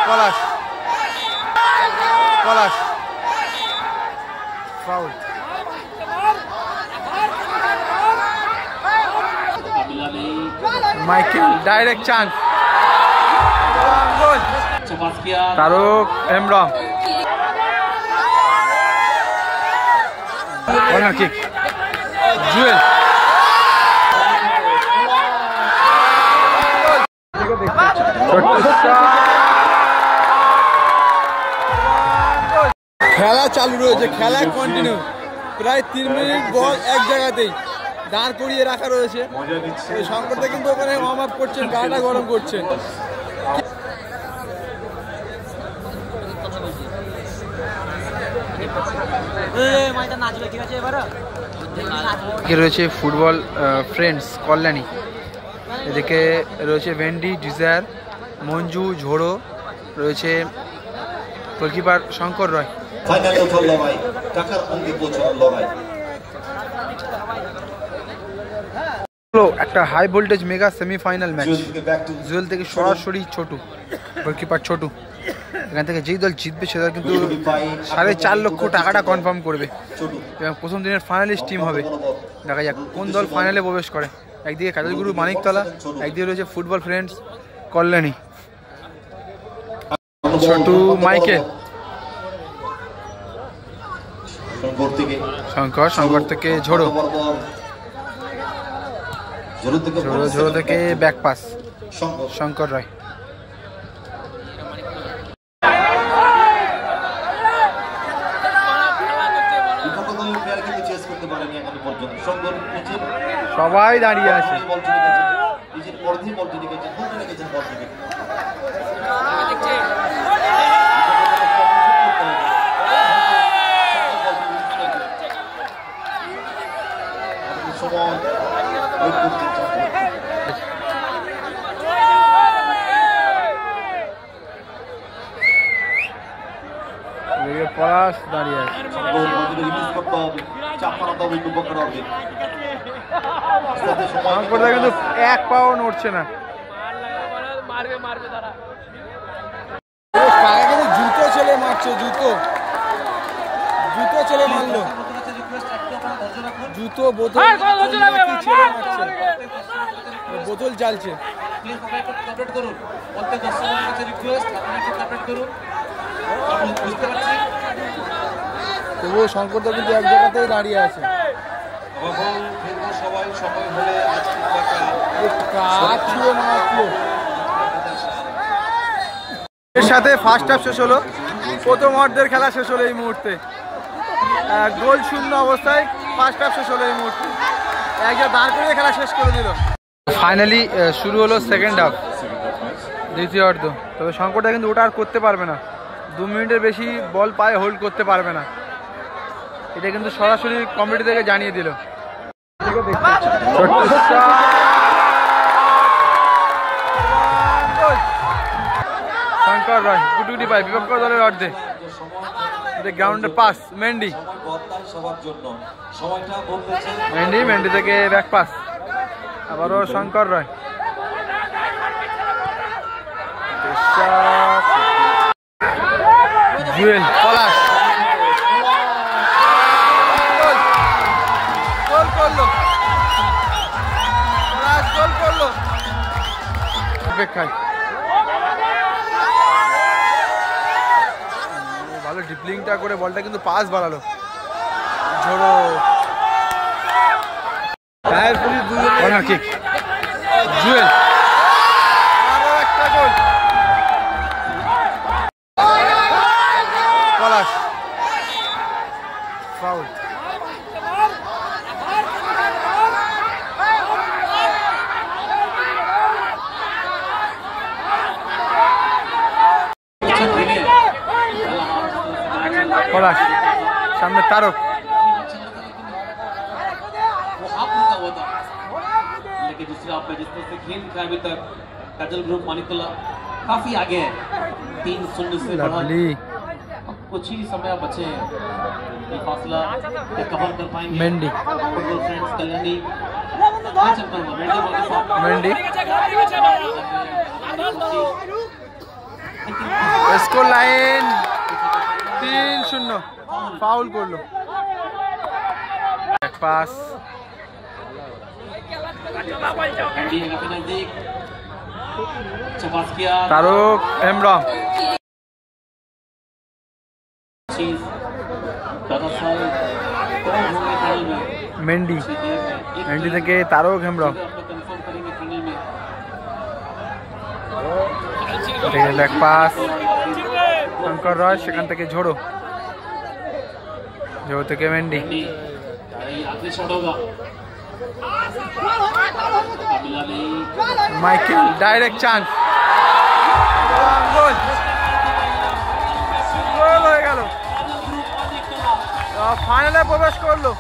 পলাশ Palash foul. Michael direct chance, Tarak Hembrom corner kick, Jewel খেলা চালু রয়েছে, খেলা কন্টিনিউ, প্রায় 3 মিনিট বল এক জায়গাতেই দাঁড় করিয়ে রাখা রয়েছে। শঙ্করদা কিন্তু ওখানে ওয়ার্ম আপ করছেন, গাটা গরম করছেন। রয়েছে ফুটবল ফ্রেন্ডস কল্যাণী, এদিকে রয়েছে ভেন্ডি, ডিজায়ার, মঞ্জু, ঝোড়ো, রয়েছে গোলকিপার শঙ্কর রয়। একটা high voltage mega semifinal match, Jewel থেকে সরাসরি ছোটু, গোলকিপার ছোটু। এখান থেকে যেই দল জিতবে সে দল কিন্তু 4.5 লক্ষ টাকাটা কনফার্ম করবে এবং প্রথম দিনের ফাইনালিস্ট টিম হবে। দেখা যাক কোন দল ফাইনালে প্রবেশ করে। একদিকে কাজলগুরু মানিকতলা, একদিকে রয়েছে football friends Kalyani. Chhotu, Michael, Shankar, Shankar থেকে ঝোড়ো, ঝোড়ো থেকে ব্যাক পাস শঙ্কর রায়। সবাই দাঁড়িয়ে আছে, পলাশ দাঁড়িয়ে আছে। কিন্তু এক পাও নড়ছে না, জুতো ছেলে মারছে, জুতো ছেলে মারলো, জুতো বোতল বোতল চালছে। তবুও শঙ্করদা কিন্তু এক জায়গাতেই দাঁড়িয়ে আছে। এর সাথে ফার্স্ট হাফ শেষ হলো, প্রথম অর্ধের খেলা শেষ হলো এই মুহূর্তে, গোল শূন্য অবস্থায় ফার্স্ট হাফ শেষ হলো এই মুহূর্তে, একজন দাঁড় করিয়ে খেলা শেষ করে দিল। ফাইনালি শুরু হলো সেকেন্ড হাফ, দ্বিতীয় অর্ধ। তবে শঙ্করদা কিন্তু ওটা আর করতে পারবে না, 2 মিনিটের বেশি বল পায়ে হোল্ড করতে পারবে না, এটা কিন্তু সরাসরি কমিটি থেকে জানিয়ে দিল। শঙ্কর রয় গুটুগুটি পায় বিপক্ষ দলের অর্ধে, গ্রাউন্ডে পাস মেন্ডি, মেন্ডি থেকে ব্যাক পাস, আবারও শঙ্কর রয়, জুয়েল, পলাশ, গোল করলো, গোল করলো অপেক্ষায়। ভালো ডিপলিংটা করে বলটা কিন্তু পাস বাড়ালো ঝোড়ো, কর্নার কিক, জুয়েল, আরো একটা গোল, পলাশ, ফাউল। পলাশ, सामने तारक लेकिन दूसरे आप जिसमें से खेल का अभी तक काजल ग्रुप मानिकतला काफी आगे है 3-0 से बढ़ा। अब कुछ ही समय बचे हैं, ये फासला कवर कर पाएंगे Mendy football friends Kalyani Mendy score line 3-0, foul করলো। এক পাস तारुक हेम्ब्रम मेंडी मेंडी থেকে तारुक हेम्ब्रम बैक पास शंकर रॉय সেখান থেকে ঝোড়ো ঝোড়ো থেকে मेंडी माइकल डायरेक्ट चांस गोल গোল হয়ে গেল, ফাইনালে প্রবেশ করলো।